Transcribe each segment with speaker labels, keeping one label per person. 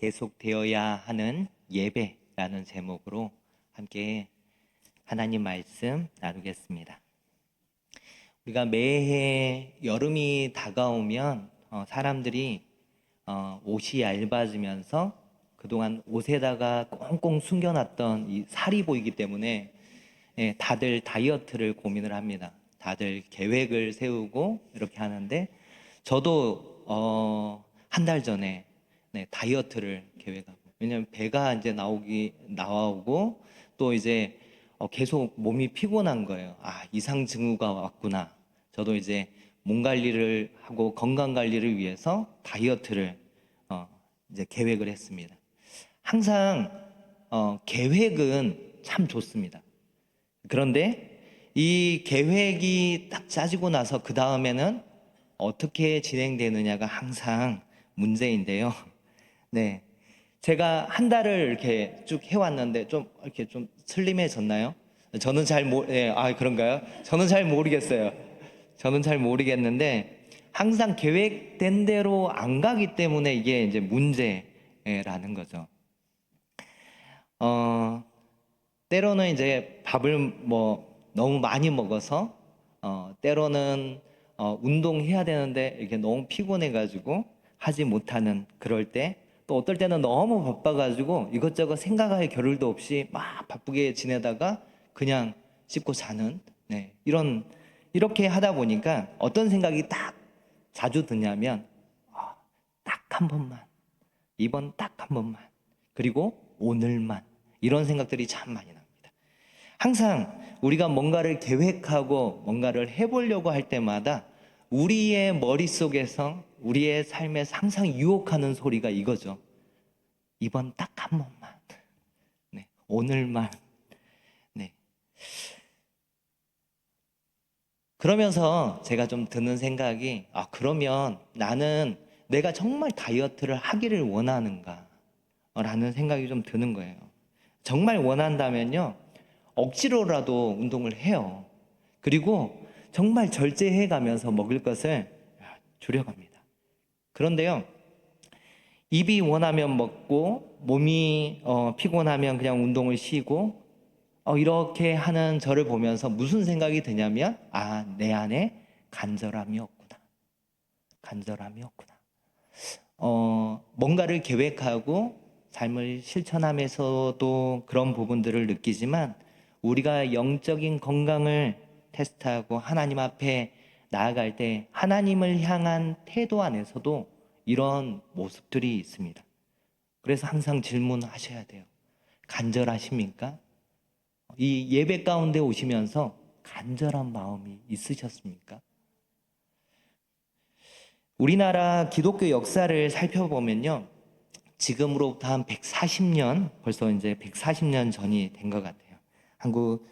Speaker 1: 계속되어야 하는 예배라는 제목으로 함께 하나님 말씀 나누겠습니다. 우리가 매해 여름이 다가오면 사람들이 옷이 얇아지면서 그동안 옷에다가 꽁꽁 숨겨놨던 이 살이 보이기 때문에 다들 다이어트를 고민을 합니다. 다들 계획을 세우고 이렇게 하는데 저도 한 달 전에 다이어트를 계획하고, 왜냐면 배가 이제 나오고 또 이제 계속 몸이 피곤한 거예요. 이상 징후가 왔구나. 저도 이제 몸 관리를 하고 건강 관리를 위해서 다이어트를 이제 계획을 했습니다. 항상 계획은 참 좋습니다. 그런데 이 계획이 딱 짜지고 나서 그 다음에는 어떻게 진행되느냐가 항상 문제인데요. 네. 제가 한 달을 이렇게 쭉 해왔는데 좀 이렇게 좀 슬림해졌나요? 저는 그런가요? 저는 잘 모르겠어요. 저는 잘 모르겠는데 항상 계획된 대로 안 가기 때문에 이게 이제 문제라는 거죠. 때로는 이제 밥을 너무 많이 먹어서 때로는 운동해야 되는데 이게 너무 피곤해가지고 하지 못하는 그럴 때, 또 어떨 때는 너무 바빠가지고 이것저것 생각할 겨를도 없이 막 바쁘게 지내다가 그냥 씹고 자는, 이렇게 하다 보니까 어떤 생각이 딱 자주 드냐면 딱 한 번만, 이번 딱 한 번만, 그리고 오늘만, 이런 생각들이 참 많이 납니다. 항상 우리가 뭔가를 계획하고 뭔가를 해보려고 할 때마다 우리의 머릿속에서, 우리의 삶에서 항상 유혹하는 소리가 이거죠. 이번 딱 한 번만, 오늘만. 그러면서 제가 좀 드는 생각이, 그러면 나는 내가 정말 다이어트를 하기를 원하는가? 라는 생각이 좀 드는 거예요. 정말 원한다면요, 억지로라도 운동을 해요. 그리고 정말 절제해 가면서 먹을 것을 줄여갑니다. 그런데요, 입이 원하면 먹고 몸이 피곤하면 그냥 운동을 쉬고 이렇게 하는 저를 보면서 무슨 생각이 드냐면, 내 안에 간절함이 없구나. 간절함이 없구나. 뭔가를 계획하고 삶을 실천하면서도 그런 부분들을 느끼지만, 우리가 영적인 건강을 테스트하고 하나님 앞에 나아갈 때 하나님을 향한 태도 안에서도 이런 모습들이 있습니다. 그래서 항상 질문하셔야 돼요. 간절하십니까? 이 예배 가운데 오시면서 간절한 마음이 있으셨습니까? 우리나라 기독교 역사를 살펴보면요, 지금으로부터 한 140년, 벌써 이제 140년 전이 된 것 같아요. 한국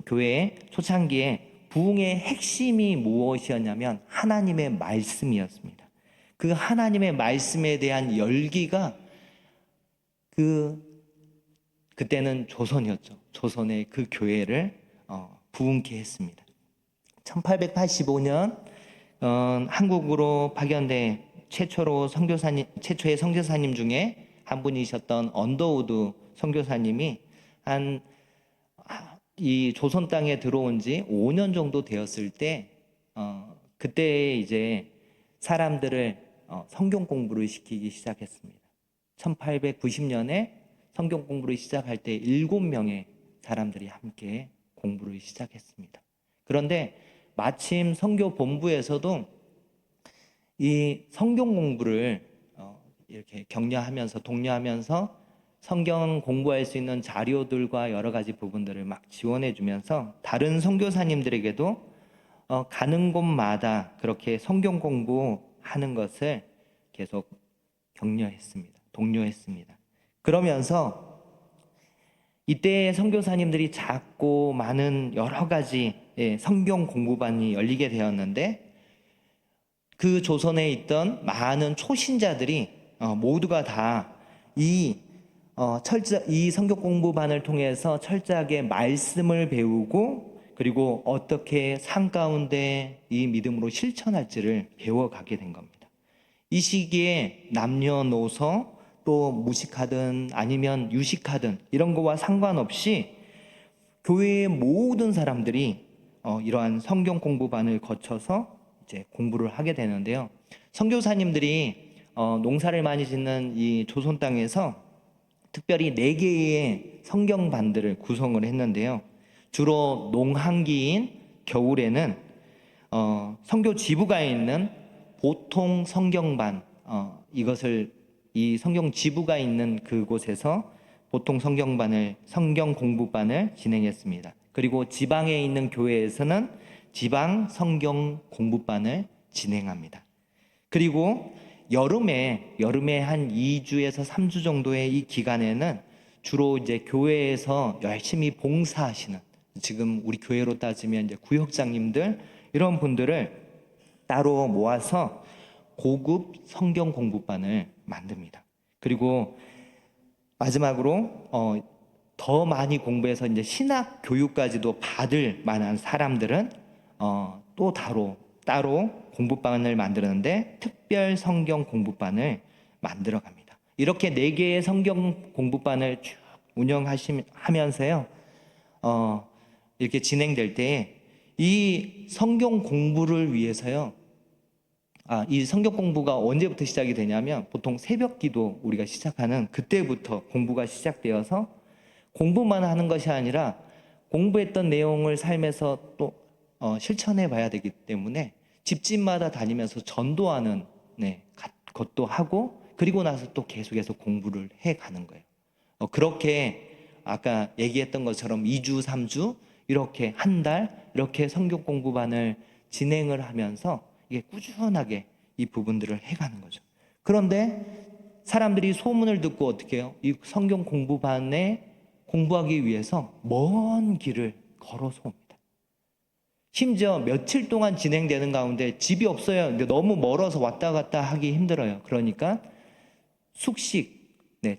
Speaker 1: 교회의 초창기에 부흥의 핵심이 무엇이었냐면 하나님의 말씀이었습니다. 그 하나님의 말씀에 대한 열기가 그때는 조선이었죠. 조선의 그 교회를 부흥케 했습니다. 1885년 한국으로 파견된 최초의 선교사님 중에 한 분이셨던 언더우드 선교사님이 이 조선 땅에 들어온 지 5년 정도 되었을 때 그때 이제 사람들을 성경 공부를 시키기 시작했습니다. 1890년에 성경 공부를 시작할 때 7명의 사람들이 함께 공부를 시작했습니다. 그런데 마침 선교 본부에서도 이 성경 공부를 이렇게 독려하면서 성경 공부할 수 있는 자료들과 여러 가지 부분들을 막 지원해 주면서 다른 선교사님들에게도 가는 곳마다 그렇게 성경 공부하는 것을 계속 독려했습니다. 그러면서 이때 선교사님들이 작고 많은 여러 가지 성경 공부반이 열리게 되었는데, 그 조선에 있던 많은 초신자들이 모두가 다 이 성경 공부반을 통해서 철저하게 말씀을 배우고, 그리고 어떻게 삶 가운데 이 믿음으로 실천할지를 배워가게 된 겁니다. 이 시기에 남녀노소 또 무식하든 아니면 유식하든 이런 거와 상관없이 교회의 모든 사람들이 이러한 성경 공부반을 거쳐서 이제 공부를 하게 되는데요. 선교사님들이 농사를 많이 짓는 이 조선 땅에서 특별히 4개의 성경반들을 구성을 했는데요. 주로 농한기인 겨울에는 선교 지부가 있는 보통 성경반, 이것을 이 성경 지부가 있는 그곳에서 보통 성경 공부반을 진행했습니다. 그리고 지방에 있는 교회에서는 지방 성경 공부반을 진행합니다. 그리고 여름에 한 2주에서 3주 정도의 이 기간에는 주로 이제 교회에서 열심히 봉사하시는, 지금 우리 교회로 따지면 이제 구역장님들 이런 분들을 따로 모아서 고급 성경 공부반을 만듭니다. 그리고 마지막으로 더 많이 공부해서 이제 신학 교육까지도 받을 만한 사람들은 또 따로 공부반을 만드는데 특별 성경 공부반을 만들어 갑니다. 이렇게 4개의 성경 공부반을 쭉 운영하면서요, 이렇게 진행될 때 이 성경 공부를 위해서요, 이 성경 공부가 언제부터 시작이 되냐면 보통 새벽 기도 우리가 시작하는 그때부터 공부가 시작되어서 공부만 하는 것이 아니라 공부했던 내용을 삶에서 또 실천해 봐야 되기 때문에 집집마다 다니면서 전도하는 것도 하고, 그리고 나서 또 계속해서 공부를 해 가는 거예요. 그렇게 아까 얘기했던 것처럼 2주, 3주 이렇게 한 달 이렇게 성경 공부반을 진행을 하면서 이게 꾸준하게 이 부분들을 해가는 거죠. 그런데 사람들이 소문을 듣고 어떻게 해요? 이 성경 공부반에 공부하기 위해서 먼 길을 걸어서 옵니다. 심지어 며칠 동안 진행되는 가운데 집이 없어요. 근데 너무 멀어서 왔다 갔다 하기 힘들어요. 그러니까 숙식,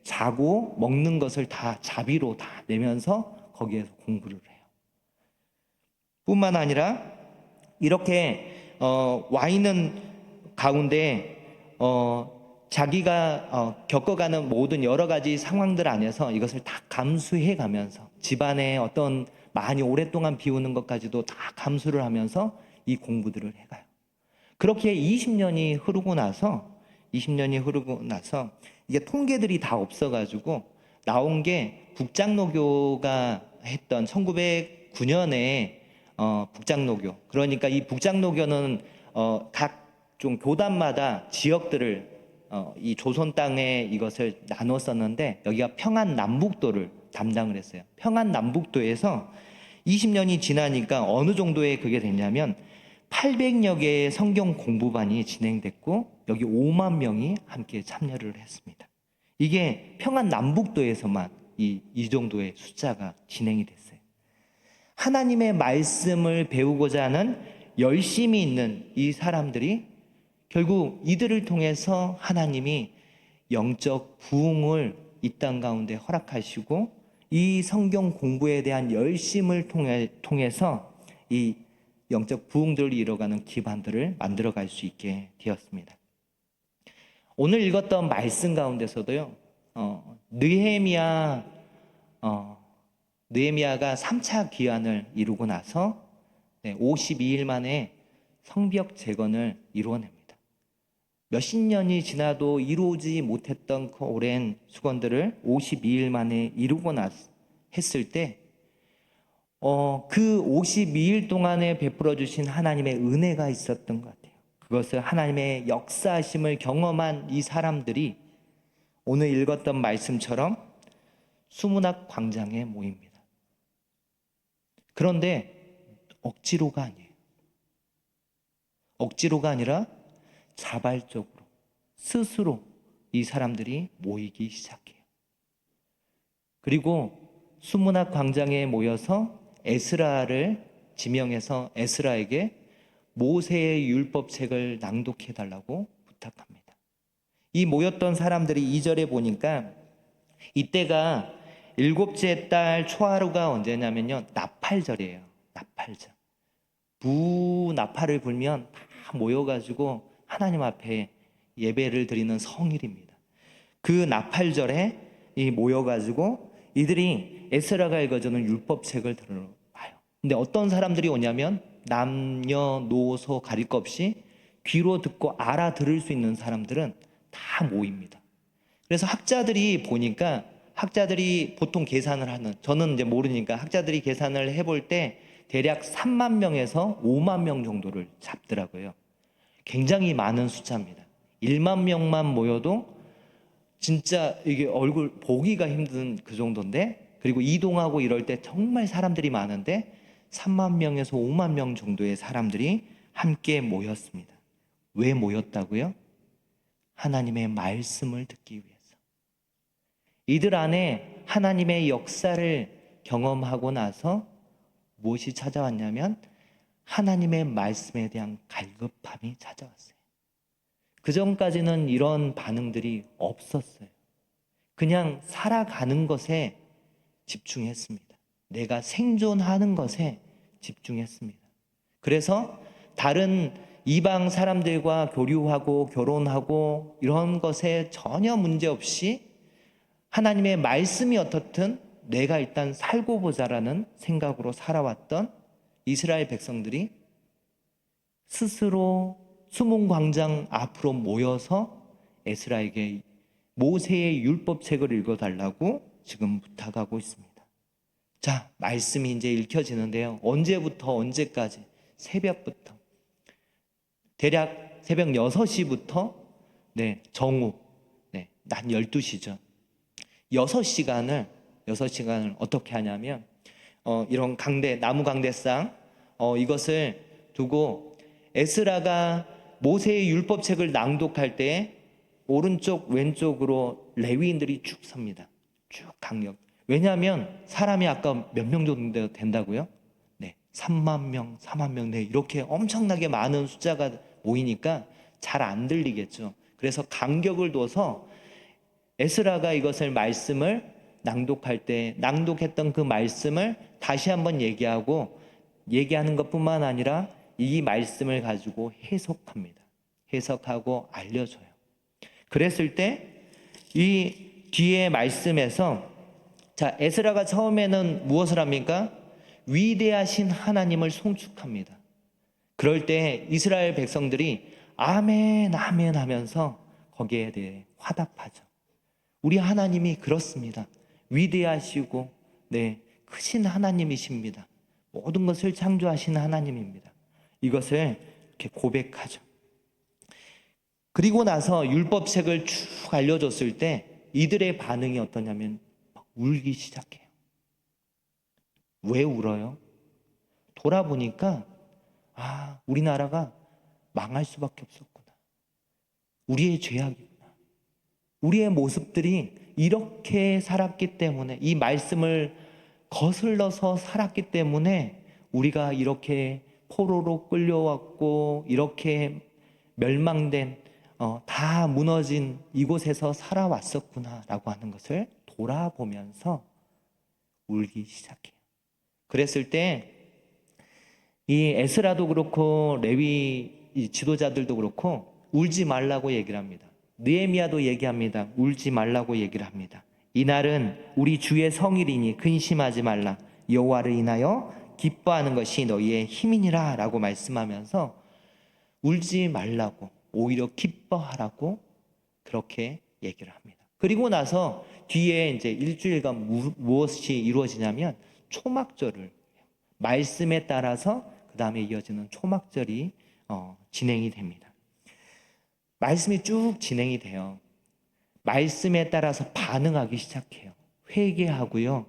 Speaker 1: 자고 먹는 것을 다 자비로 다 내면서 거기에서 공부를 해요. 뿐만 아니라 이렇게 와 있는 가운데 자기가 겪어가는 모든 여러 가지 상황들 안에서 이것을 다 감수해 가면서 집안에 어떤 많이 오랫동안 비우는 것까지도 다 감수를 하면서 이 공부들을 해가요. 그렇게 20년이 흐르고 나서 이게 통계들이 다 없어가지고 나온 게 북장로교가 했던 1909년에 북장로교, 그러니까 이 북장로교는 각 좀 교단마다 지역들을 이 조선 땅에 이것을 나눴었는데 여기가 평안 남북도를 담당을 했어요. 평안 남북도에서 20년이 지나니까 어느 정도의 그게 됐냐면 800여 개의 성경 공부반이 진행됐고 여기 5만 명이 함께 참여를 했습니다. 이게 평안 남북도에서만 이 정도의 숫자가 진행이 됐어요. 하나님의 말씀을 배우고자 하는 열심이 있는 이 사람들이 결국 이들을 통해서 하나님이 영적 부흥을 이 땅 가운데 허락하시고 이 성경 공부에 대한 열심을 통해서 이 영적 부흥들을 이뤄가는 기반들을 만들어갈 수 있게 되었습니다. 오늘 읽었던 말씀 가운데서도요, 느헤미야가 3차 기한을 이루고 나서 52일 만에 성벽 재건을 이루어냅니다. 몇십 년이 지나도 이루어지지 못했던 그 오랜 수건들을 52일 만에 이루고 했을 때, 그 52일 동안에 베풀어 주신 하나님의 은혜가 있었던 것 같아요. 그것을 하나님의 역사하심을 경험한 이 사람들이 오늘 읽었던 말씀처럼 수문학 광장에 모입니다. 그런데 억지로가 아니에요. 억지로가 아니라 자발적으로 스스로 이 사람들이 모이기 시작해요. 그리고 수문학 광장에 모여서 에스라를 지명해서 에스라에게 모세의 율법책을 낭독해 달라고 부탁합니다. 이 모였던 사람들이 2절에 보니까 이때가 7째 달 초하루가 언제냐면요, 나팔절이에요. 나팔절. 부나팔을 불면 다 모여가지고 하나님 앞에 예배를 드리는 성일입니다. 그 나팔절에 모여가지고 이들이 에스라가 읽어주는 율법책을 들어와요. 근데 어떤 사람들이 오냐면 남녀노소 가릴 것 없이 귀로 듣고 알아들을 수 있는 사람들은 다 모입니다. 그래서 학자들이 보니까, 학자들이 보통 계산을 하는, 저는 이제 모르니까 학자들이 계산을 해볼 때 대략 3만 명에서 5만 명 정도를 잡더라고요. 굉장히 많은 숫자입니다. 1만 명만 모여도 진짜 이게 얼굴 보기가 힘든 그 정도인데, 그리고 이동하고 이럴 때 정말 사람들이 많은데 3만 명에서 5만 명 정도의 사람들이 함께 모였습니다. 왜 모였다고요? 하나님의 말씀을 듣기 위해서. 이들 안에 하나님의 역사를 경험하고 나서 무엇이 찾아왔냐면 하나님의 말씀에 대한 갈급함이 찾아왔어요. 그 전까지는 이런 반응들이 없었어요. 그냥 살아가는 것에 집중했습니다. 내가 생존하는 것에 집중했습니다. 그래서 다른 이방 사람들과 교류하고 결혼하고 이런 것에 전혀 문제 없이 하나님의 말씀이 어떻든 내가 일단 살고 보자라는 생각으로 살아왔던 이스라엘 백성들이 스스로 수문광장 앞으로 모여서 에스라에게 모세의 율법책을 읽어달라고 지금 부탁하고 있습니다. 자, 말씀이 이제 읽혀지는데요. 언제부터 언제까지? 새벽부터. 대략 새벽 6시부터 정오, 낮 12시죠. 6시간을 어떻게 하냐면 이런 나무 강대상 이것을 두고 에스라가 모세의 율법책을 낭독할 때 오른쪽 왼쪽으로 레위인들이 쭉 섭니다. 쭉 강력. 왜냐하면 사람이 아까 몇 명 정도 된다고요? 3만 명, 4만 명, 이렇게 엄청나게 많은 숫자가 모이니까 잘 안 들리겠죠. 그래서 간격을 둬서 에스라가 이것을 말씀을 낭독할 때 낭독했던 그 말씀을 다시 한번 얘기하는 것뿐만 아니라 이 말씀을 가지고 해석합니다. 해석하고 알려줘요. 그랬을 때 이 뒤에 말씀에서 자, 에스라가 처음에는 무엇을 합니까? 위대하신 하나님을 송축합니다. 그럴 때 이스라엘 백성들이 아멘, 아멘 하면서 거기에 대해 화답하죠. 우리 하나님이 그렇습니다. 위대하시고 크신 하나님이십니다. 모든 것을 창조하신 하나님입니다. 이것을 이렇게 고백하죠. 그리고 나서 율법책을 쭉 알려줬을 때 이들의 반응이 어떠냐면 막 울기 시작해요. 왜 울어요? 돌아보니까 우리나라가 망할 수밖에 없었구나. 우리의 죄악이구나. 우리의 모습들이 이렇게 살았기 때문에, 이 말씀을 거슬러서 살았기 때문에 우리가 이렇게 포로로 끌려왔고 이렇게 멸망된 다 무너진 이곳에서 살아왔었구나라고 하는 것을 돌아보면서 울기 시작해요. 그랬을 때 이 에스라도 그렇고 레위 지도자들도 그렇고 울지 말라고 얘기를 합니다. 느헤미야도 얘기합니다. 울지 말라고 얘기를 합니다. 이날은 우리 주의 성일이니 근심하지 말라. 여호와를 인하여 기뻐하는 것이 너희의 힘이니라 라고 말씀하면서 울지 말라고, 오히려 기뻐하라고 그렇게 얘기를 합니다. 그리고 나서 뒤에 이제 일주일간 무엇이 이루어지냐면 초막절을 해요. 말씀에 따라서 그 다음에 이어지는 초막절이 진행이 됩니다. 말씀이 쭉 진행이 돼요. 말씀에 따라서 반응하기 시작해요. 회개하고요.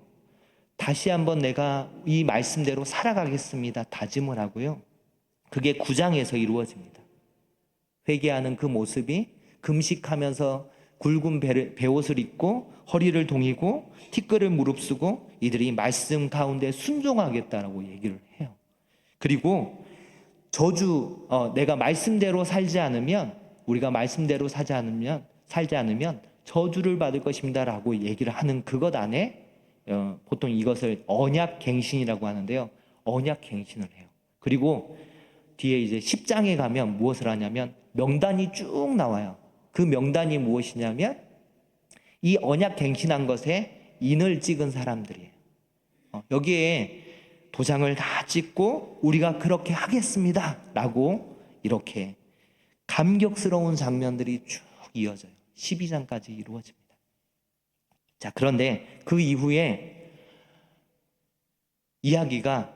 Speaker 1: 다시 한번 내가 이 말씀대로 살아가겠습니다. 다짐을 하고요. 그게 9장에서 이루어집니다. 회개하는 그 모습이 금식하면서 굵은 베옷을 입고 허리를 동이고 티끌을 무릅쓰고 이들이 말씀 가운데 순종하겠다라고 얘기를 해요. 그리고 내가 말씀대로 살지 않으면, 우리가 말씀대로 살지 않으면 저주를 받을 것입니다라고 얘기를 하는 그것 안에 보통 이것을 언약갱신이라고 하는데요. 언약갱신을 해요. 그리고 뒤에 이제 10장에 가면 무엇을 하냐면 명단이 쭉 나와요. 그 명단이 무엇이냐면 이 언약 갱신한 것에 인을 찍은 사람들이에요. 여기에 도장을 다 찍고 우리가 그렇게 하겠습니다 라고 이렇게 감격스러운 장면들이 쭉 이어져요. 12장까지 이루어집니다. 자, 그런데 그 이후에 이야기가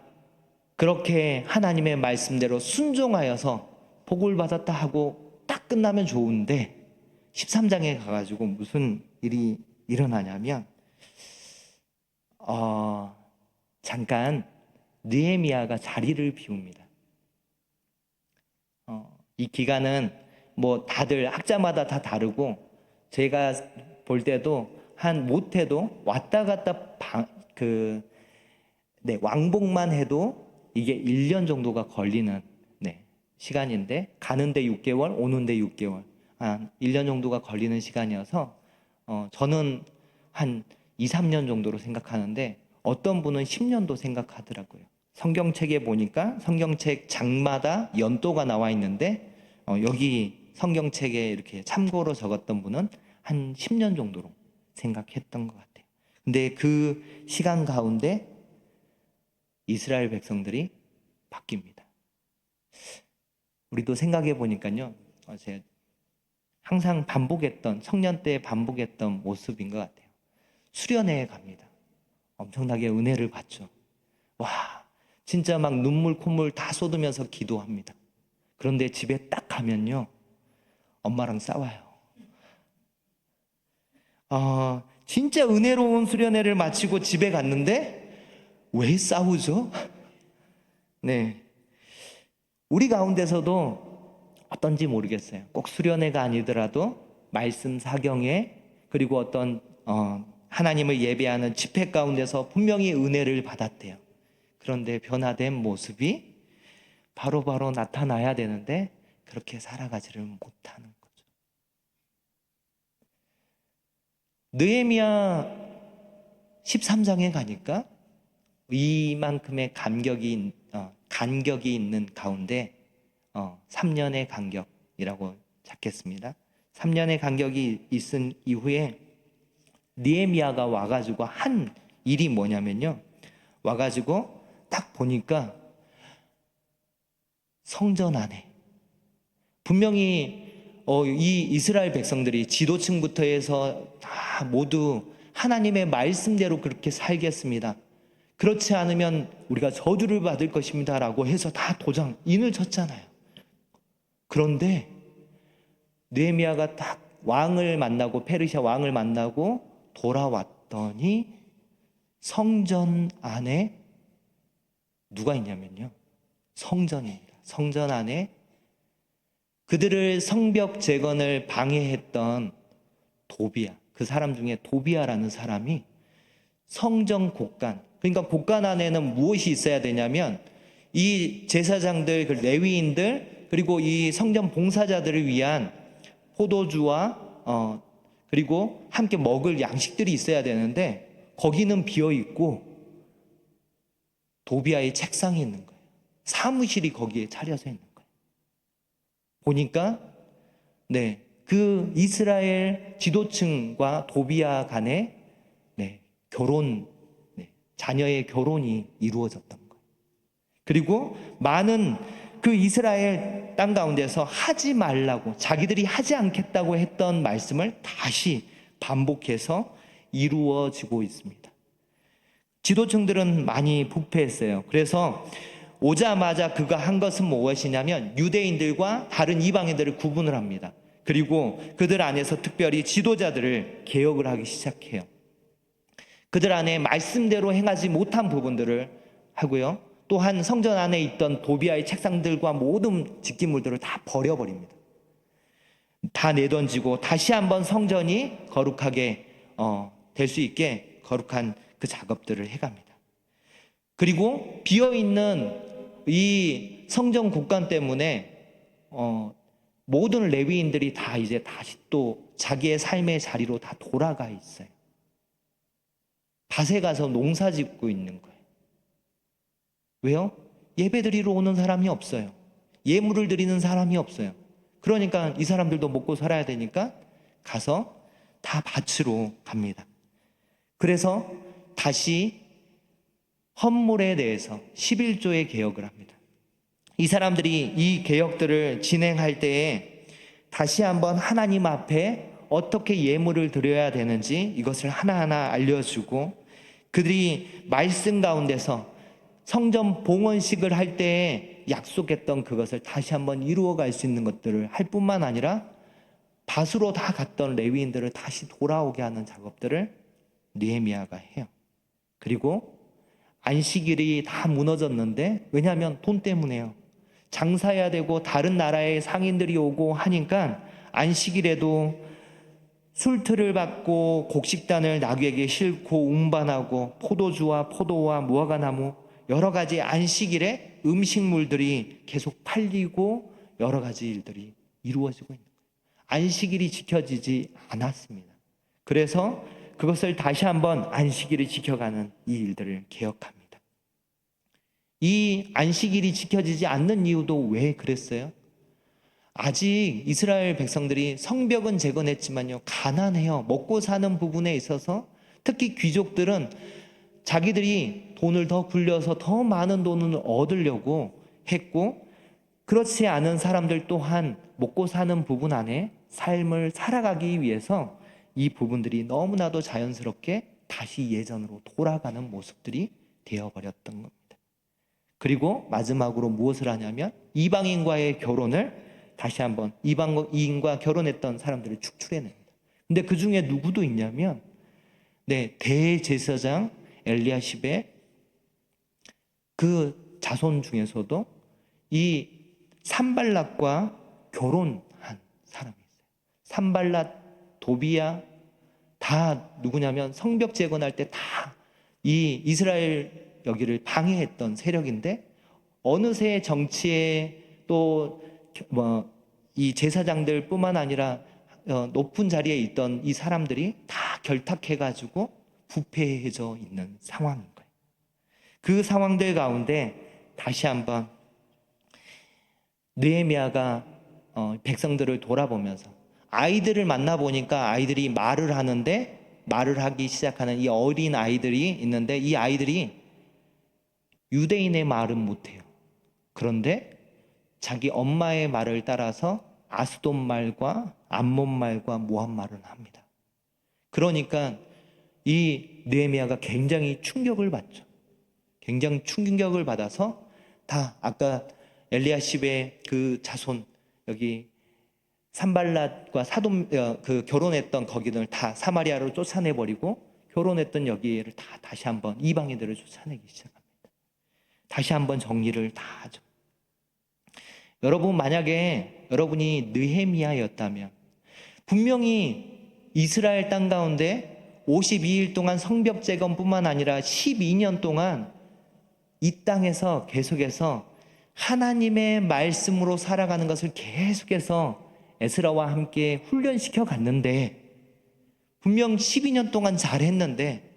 Speaker 1: 그렇게 하나님의 말씀대로 순종하여서 복을 받았다 하고 딱 끝나면 좋은데 13장에 가가지고 무슨 일이 일어나냐면 잠깐 느헤미야가 자리를 비웁니다. 이 기간은 뭐 다들 학자마다 다 다르고 제가 볼 때도 한 못해도 왔다 갔다 왕복만 해도 이게 1년 정도가 걸리는 시간인데 가는데 6개월, 오는데 6개월, 한 1년 정도가 걸리는 시간이어서 저는 한 2, 3년 정도로 생각하는데 어떤 분은 10년도 생각하더라고요. 성경책에 보니까 성경책 장마다 연도가 나와 있는데 여기 성경책에 이렇게 참고로 적었던 분은 한 10년 정도로 생각했던 것 같아요. 근데 그 시간 가운데 이스라엘 백성들이 바뀝니다. 우리도 생각해 보니까요, 제가 항상 반복했던, 청년 때 반복했던 모습인 것 같아요. 수련회에 갑니다. 엄청나게 은혜를 받죠. 와, 진짜 막 눈물 콧물 다 쏟으면서 기도합니다. 그런데 집에 딱 가면요, 엄마랑 싸워요. 진짜 은혜로운 수련회를 마치고 집에 갔는데 왜 싸우죠? 네, 우리 가운데서도 어떤지 모르겠어요. 꼭 수련회가 아니더라도 말씀 사경회 그리고 어떤 하나님을 예배하는 집회 가운데서 분명히 은혜를 받았대요. 그런데 변화된 모습이 바로바로 나타나야 되는데 그렇게 살아가지를 못하는 거죠. 느헤미야 13장에 가니까 이만큼의 간격이 있는 가운데 3년의 간격이라고 잡겠습니다. 3년의 간격이 있은 이후에 느헤미야가 와가지고 한 일이 뭐냐면요, 와가지고 딱 보니까 성전 안에 분명히 이 이스라엘 백성들이 지도층부터 해서 다 모두 하나님의 말씀대로 그렇게 살겠습니다, 그렇지 않으면 우리가 저주를 받을 것입니다 라고 해서 다 도장 인을 쳤잖아요. 그런데 느헤미야가 딱 왕을 만나고 페르시아 왕을 만나고 돌아왔더니 성전 안에 누가 있냐면요, 성전입니다. 성전 안에 그들을 성벽 재건을 방해했던 도비야, 그 사람 중에 도비야라는 사람이 성전 곳간, 그러니까 곳간 안에는 무엇이 있어야 되냐면 이 제사장들, 그 레위인들, 그리고 이 성전 봉사자들을 위한 포도주와 그리고 함께 먹을 양식들이 있어야 되는데 거기는 비어 있고 도비야의 책상이 있는 거예요. 사무실이 거기에 차려져 있는 거예요. 보니까 그 이스라엘 지도층과 도비야 간에 결혼, 자녀의 결혼이 이루어졌던 거예요. 그리고 많은 그 이스라엘 땅 가운데서 하지 말라고, 자기들이 하지 않겠다고 했던 말씀을 다시 반복해서 이루어지고 있습니다. 지도층들은 많이 부패했어요. 그래서 오자마자 그가 한 것은 무엇이냐면 유대인들과 다른 이방인들을 구분을 합니다. 그리고 그들 안에서 특별히 지도자들을 개혁을 하기 시작해요. 그들 안에 말씀대로 행하지 못한 부분들을 하고요, 또한 성전 안에 있던 도비야의 책상들과 모든 직기물들을 다 버려버립니다. 다 내던지고 다시 한번 성전이 거룩하게 될 수 있게 거룩한 그 작업들을 해갑니다. 그리고 비어있는 이 성전 곳간 때문에 모든 레위인들이 다 이제 다시 또 자기의 삶의 자리로 다 돌아가 있어요. 밭에 가서 농사 짓고 있는 거예요. 왜요? 예배 드리러 오는 사람이 없어요. 예물을 드리는 사람이 없어요. 그러니까 이 사람들도 먹고 살아야 되니까 가서 다 밭으로 갑니다. 그래서 다시 헌물에 대해서 11조의 개혁을 합니다. 이 사람들이 이 개혁들을 진행할 때에 다시 한번 하나님 앞에 어떻게 예물을 드려야 되는지 이것을 하나하나 알려주고, 그들이 말씀 가운데서 성전 봉헌식을 할 때에 약속했던 그것을 다시 한번 이루어갈 수 있는 것들을 할 뿐만 아니라 밭으로 다 갔던 레위인들을 다시 돌아오게 하는 작업들을 느헤미야가 해요. 그리고 안식일이 다 무너졌는데, 왜냐하면 돈 때문에요. 장사해야 되고 다른 나라의 상인들이 오고 하니까 안식일에도 술틀을 받고 곡식단을 나귀에게 싣고 운반하고 포도주와 포도와 무화과나무 여러 가지 안식일에 음식물들이 계속 팔리고 여러 가지 일들이 이루어지고 있는 거예요. 안식일이 지켜지지 않았습니다. 그래서 그것을 다시 한번 안식일을 지켜가는 이 일들을 개혁합니다. 이 안식일이 지켜지지 않는 이유도 왜 그랬어요? 아직 이스라엘 백성들이 성벽은 재건했지만요, 가난해요. 먹고 사는 부분에 있어서 특히 귀족들은 자기들이 돈을 더 굴려서 더 많은 돈을 얻으려고 했고, 그렇지 않은 사람들 또한 먹고 사는 부분 안에 삶을 살아가기 위해서 이 부분들이 너무나도 자연스럽게 다시 예전으로 돌아가는 모습들이 되어버렸던 겁니다. 그리고 마지막으로 무엇을 하냐면 이방인과의 결혼을 다시 한번, 이방인과 결혼했던 사람들을 축출해냅니다. 근데 그 중에 누구도 있냐면 대제사장 엘리야십의 그 자손 중에서도 이 산발랏과 결혼한 사람이 있어요. 산발랏, 도비야 다 누구냐면 성벽 재건할 때 다 이 이스라엘 여기를 방해했던 세력인데, 어느새 정치에 또 이 제사장들 뿐만 아니라 높은 자리에 있던 이 사람들이 다 결탁해가지고 부패해져 있는 상황인 거예요. 그 상황들 가운데 다시 한번 느헤미야가 백성들을 돌아보면서 아이들을 만나보니까 아이들이 말을 하는데, 말을 하기 시작하는 이 어린 아이들이 있는데 이 아이들이 유대인의 말은 못해요. 그런데 자기 엄마의 말을 따라서 아스돗 말과 암몬 말과 모압 말을 합니다. 그러니까 이 느헤미야가 굉장히 충격을 받죠. 굉장히 충격을 받아서 다 아까 엘리야십의 그 자손, 여기 산발랏과 사돈 그 결혼했던 거기를 다 사마리아로 쫓아내버리고 결혼했던 여기를 다 다시 한번 이방인들을 쫓아내기 시작합니다. 다시 한번 정리를 다 하죠. 여러분, 만약에 여러분이 느헤미야였다면 분명히 이스라엘 땅 가운데 52일 동안 성벽 재건뿐만 아니라 12년 동안 이 땅에서 계속해서 하나님의 말씀으로 살아가는 것을 계속해서 에스라와 함께 훈련시켜 갔는데, 분명 12년 동안 잘했는데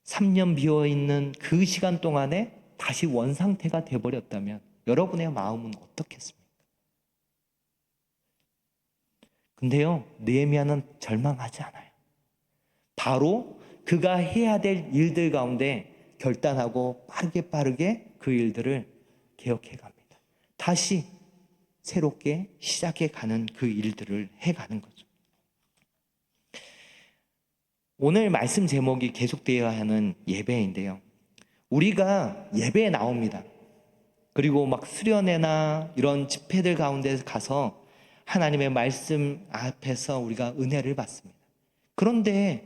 Speaker 1: 3년 비어있는 그 시간 동안에 다시 원상태가 돼버렸다면 여러분의 마음은 어떻겠습니까? 근데요, 느헤미야는 절망하지 않아요. 바로 그가 해야 될 일들 가운데 결단하고 빠르게 그 일들을 개혁해 갑니다. 다시 새롭게 시작해 가는 그 일들을 해가는 거죠. 오늘 말씀 제목이 계속되어야 하는 예배인데요, 우리가 예배에 나옵니다. 그리고 막 수련회나 이런 집회들 가운데 가서 하나님의 말씀 앞에서 우리가 은혜를 받습니다. 그런데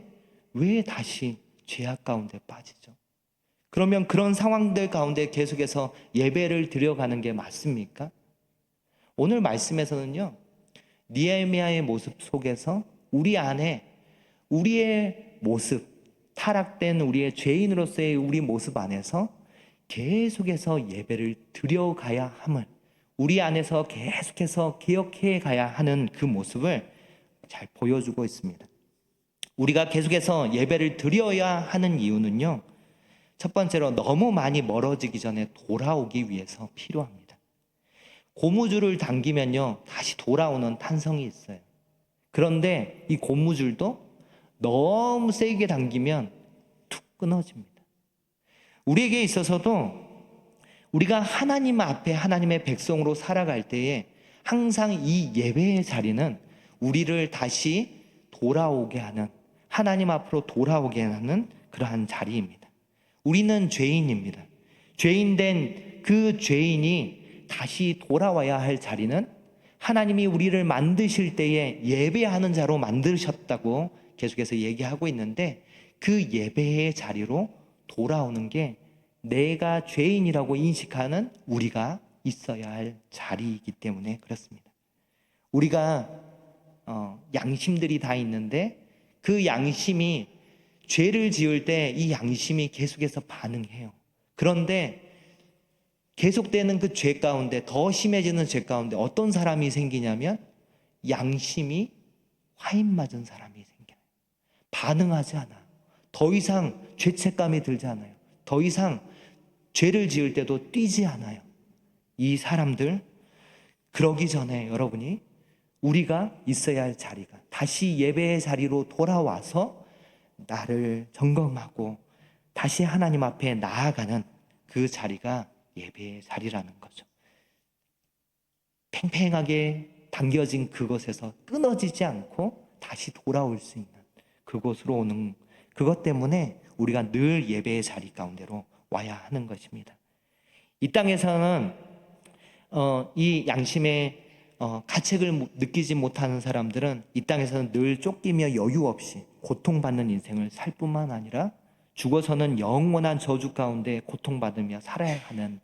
Speaker 1: 왜 다시 죄악 가운데 빠지죠? 그러면 그런 상황들 가운데 계속해서 예배를 드려가는 게 맞습니까? 오늘 말씀에서는요, 느헤미야의 모습 속에서 우리 안에 우리의 모습, 타락된 우리의 죄인으로서의 우리 모습 안에서 계속해서 예배를 드려가야 함을, 우리 안에서 계속해서 기억해 가야 하는 그 모습을 잘 보여주고 있습니다. 우리가 계속해서 예배를 드려야 하는 이유는요, 첫 번째로 너무 많이 멀어지기 전에 돌아오기 위해서 필요합니다. 고무줄을 당기면요, 다시 돌아오는 탄성이 있어요. 그런데 이 고무줄도 너무 세게 당기면 툭 끊어집니다. 우리에게 있어서도 우리가 하나님 앞에 하나님의 백성으로 살아갈 때에 항상 이 예배의 자리는 우리를 다시 돌아오게 하는, 하나님 앞으로 돌아오게 하는 그러한 자리입니다. 우리는 죄인입니다. 죄인된 그 죄인이 다시 돌아와야 할 자리는 하나님이 우리를 만드실 때에 예배하는 자로 만드셨다고 계속해서 얘기하고 있는데, 그 예배의 자리로 돌아오는 게 내가 죄인이라고 인식하는 우리가 있어야 할 자리이기 때문에 그렇습니다. 우리가 양심들이 다 있는데 그 양심이 죄를 지을 때 이 양심이 계속해서 반응해요. 그런데 계속되는 그 죄 가운데, 더 심해지는 죄 가운데 어떤 사람이 생기냐면 양심이 화인 맞은 사람이 생겨요. 반응하지 않아. 더 이상 죄책감이 들지 않아요. 더 이상 죄를 지을 때도 뛰지 않아요. 이 사람들, 그러기 전에 여러분이 우리가 있어야 할 자리가 다시 예배의 자리로 돌아와서 나를 점검하고 다시 하나님 앞에 나아가는 그 자리가 예배의 자리라는 거죠. 팽팽하게 당겨진 그것에서 끊어지지 않고 다시 돌아올 수 있는 그곳으로 오는, 그것 때문에 우리가 늘 예배의 자리 가운데로 와야 하는 것입니다. 이 땅에서는 이 양심의 가책을 느끼지 못하는 사람들은 이 땅에서는 늘 쫓기며 여유 없이 고통받는 인생을 살 뿐만 아니라 죽어서는 영원한 저주 가운데 고통받으며 살아야 하는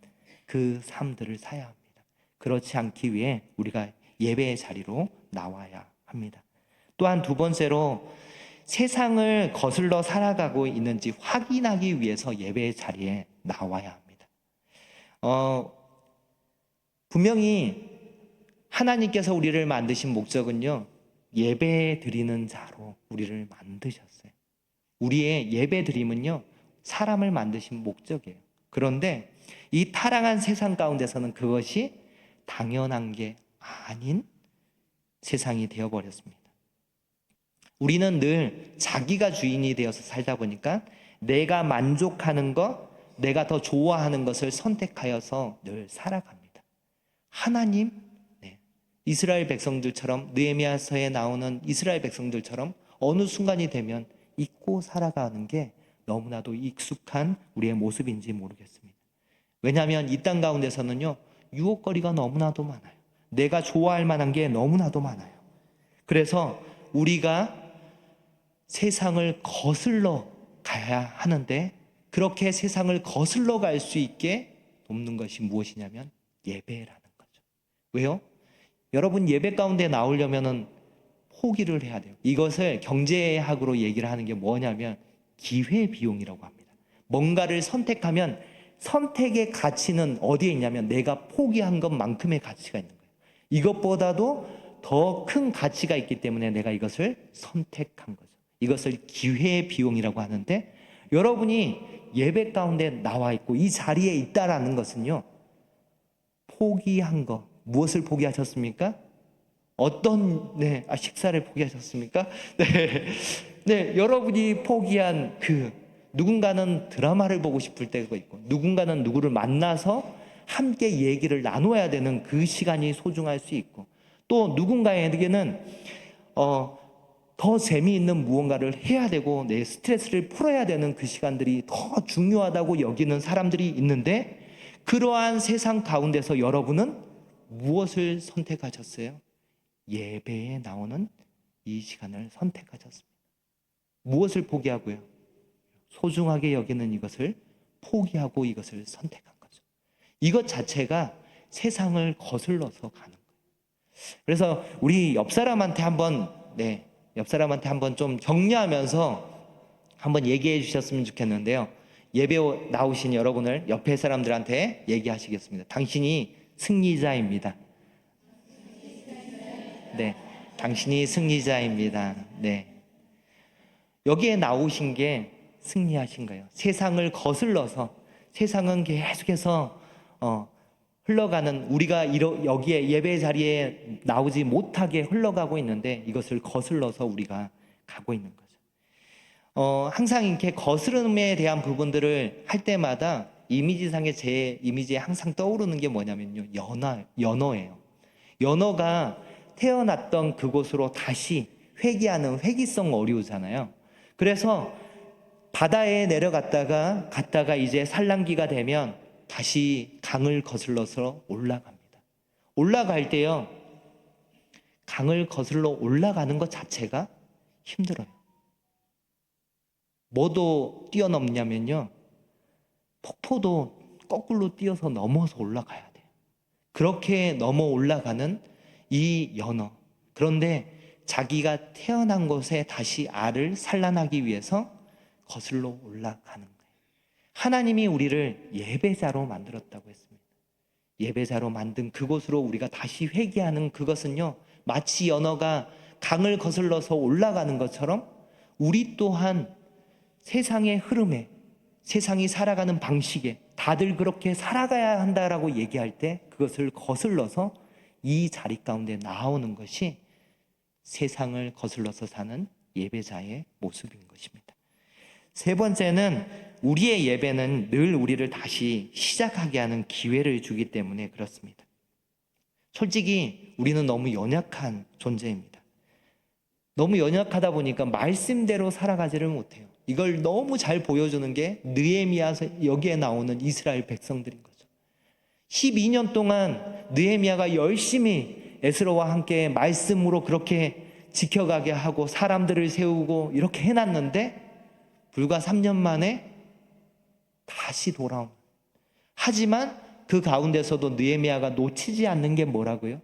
Speaker 1: 그 삶들을 살아야 합니다. 그렇지 않기 위해 우리가 예배의 자리로 나와야 합니다. 또한 두 번째로 세상을 거슬러 살아가고 있는지 확인하기 위해서 예배의 자리에 나와야 합니다. 분명히 하나님께서 우리를 만드신 목적은요, 예배 드리는 자로 우리를 만드셨어요. 우리의 예배 드림은요, 사람을 만드신 목적이에요. 그런데 이 타락한 세상 가운데서는 그것이 당연한 게 아닌 세상이 되어버렸습니다. 우리는 늘 자기가 주인이 되어서 살다 보니까 내가 만족하는 것, 내가 더 좋아하는 것을 선택하여서 늘 살아갑니다. 하나님, 이스라엘 백성들처럼, 느헤미야서에 나오는 이스라엘 백성들처럼 어느 순간이 되면 잊고 살아가는 게 너무나도 익숙한 우리의 모습인지 모르겠습니다. 왜냐하면 이 땅 가운데서는요, 유혹거리가 너무나도 많아요. 내가 좋아할 만한 게 너무나도 많아요. 그래서 우리가 세상을 거슬러 가야 하는데, 그렇게 세상을 거슬러 갈 수 있게 돕는 것이 무엇이냐면 예배라는 거죠. 왜요? 여러분, 예배 가운데 나오려면은 포기를 해야 돼요. 이것을 경제학으로 얘기를 하는 게 뭐냐면 기회비용이라고 합니다. 뭔가를 선택하면 선택의 가치는 어디에 있냐면 내가 포기한 것만큼의 가치가 있는 거예요. 이것보다도 더 큰 가치가 있기 때문에 내가 이것을 선택한 거죠. 이것을 기회비용이라고 하는데, 여러분이 예배 가운데 나와 있고 이 자리에 있다라는 것은요, 포기한 것, 무엇을 포기하셨습니까? 어떤 식사를 포기하셨습니까? 여러분이 포기한 누군가는 드라마를 보고 싶을 때가 있고, 누군가는 누구를 만나서 함께 얘기를 나눠야 되는 그 시간이 소중할 수 있고, 또 누군가에게는 더 재미있는 무언가를 해야 되고 내 스트레스를 풀어야 되는 그 시간들이 더 중요하다고 여기는 사람들이 있는데, 그러한 세상 가운데서 여러분은 무엇을 선택하셨어요? 예배에 나오는 이 시간을 선택하셨습니다. 무엇을 포기하고요? 소중하게 여기는 이것을 포기하고 이것을 선택한 거죠. 이것 자체가 세상을 거슬러서 가는 거예요. 그래서 우리 옆 사람한테 한번 좀 격려하면서 한번 얘기해 주셨으면 좋겠는데요. 예배 나오신 여러분을 옆에 사람들한테 얘기하시겠습니다. 당신이 승리자입니다. 네, 당신이 승리자입니다. 네, 여기에 나오신 게 승리하신 거예요. 세상을 거슬러서, 세상은 계속해서 흘러가는, 우리가 여기에 예배 자리에 나오지 못하게 흘러가고 있는데 이것을 거슬러서 우리가 가고 있는 거죠. 항상 이렇게 거스름에 대한 부분들을 할 때마다 이미지상에 제 이미지에 항상 떠오르는 게 뭐냐면요, 연어예요. 연어가 태어났던 그곳으로 다시 회귀하는 회귀성 어류잖아요. 그래서 바다에 갔다가 이제 산란기가 되면 다시 강을 거슬러서 올라갑니다. 올라갈 때요, 강을 거슬러 올라가는 것 자체가 힘들어요. 뭐도 뛰어넘냐면요, 폭포도 거꾸로 뛰어서 넘어서 올라가야 돼요. 그렇게 넘어 올라가는 이 연어. 그런데 자기가 태어난 곳에 다시 알을 산란하기 위해서 거슬러 올라가는 거예요. 하나님이 우리를 예배자로 만들었다고 했습니다. 예배자로 만든 그곳으로 우리가 다시 회귀하는 그것은요, 마치 연어가 강을 거슬러서 올라가는 것처럼 우리 또한 세상의 흐름에, 세상이 살아가는 방식에 다들 그렇게 살아가야 한다라고 얘기할 때 그것을 거슬러서 이 자리 가운데 나오는 것이 세상을 거슬러서 사는 예배자의 모습인 것입니다. 세 번째는 우리의 예배는 늘 우리를 다시 시작하게 하는 기회를 주기 때문에 그렇습니다. 솔직히 우리는 너무 연약한 존재입니다. 너무 연약하다 보니까 말씀대로 살아가지를 못해요. 이걸 너무 잘 보여주는 게 느헤미야, 여기에 나오는 이스라엘 백성들인 거죠. 12년 동안 느헤미야가 열심히 에스라와 함께 말씀으로 그렇게 지켜가게 하고 사람들을 세우고 이렇게 해놨는데 불과 3년 만에 다시 돌아온. 하지만 그 가운데서도 느헤미야가 놓치지 않는 게 뭐라고요?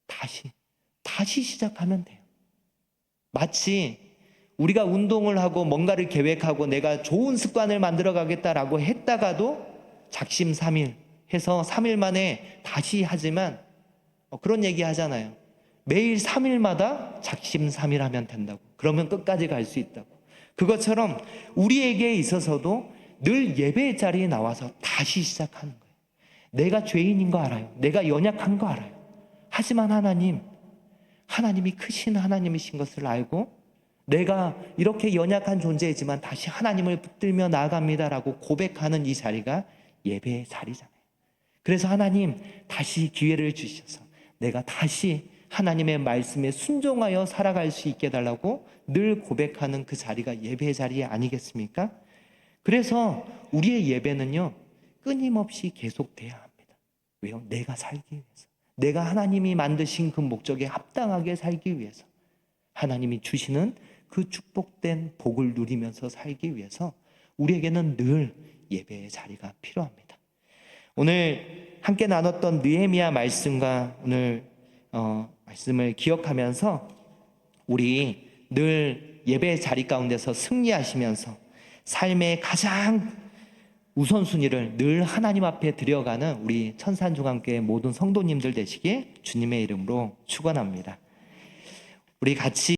Speaker 1: 다시 시작하면 돼요. 마치 우리가 운동을 하고 뭔가를 계획하고 내가 좋은 습관을 만들어 가겠다라고 했다가도 작심삼일 해서 3일 만에 다시 하지만 그런 얘기 하잖아요. 매일 3일마다 작심삼일 하면 된다고. 그러면 끝까지 갈 수 있다고. 그것처럼 우리에게 있어서도 늘 예배의 자리에 나와서 다시 시작하는 거예요. 내가 죄인인 거 알아요. 내가 연약한 거 알아요. 하지만 하나님이 크신 하나님이신 것을 알고 내가 이렇게 연약한 존재이지만 다시 하나님을 붙들며 나아갑니다라고 고백하는 이 자리가 예배의 자리잖아요. 그래서 하나님 다시 기회를 주셔서 내가 다시 하나님의 말씀에 순종하여 살아갈 수 있게 해달라고 늘 고백하는 그 자리가 예배의 자리 아니겠습니까? 그래서 우리의 예배는요, 끊임없이 계속돼야 합니다. 왜요? 내가 살기 위해서, 내가 하나님이 만드신 그 목적에 합당하게 살기 위해서, 하나님이 주시는 그 축복된 복을 누리면서 살기 위해서 우리에게는 늘 예배의 자리가 필요합니다. 오늘 함께 나눴던 느헤미야 말씀과 오늘 말씀을 기억하면서 우리 늘 예배의 자리 가운데서 승리하시면서 삶의 가장 우선순위를 늘 하나님 앞에 드려가는 우리 천산중앙교회 모든 성도님들 되시길 주님의 이름으로 축원합니다. 우리 같이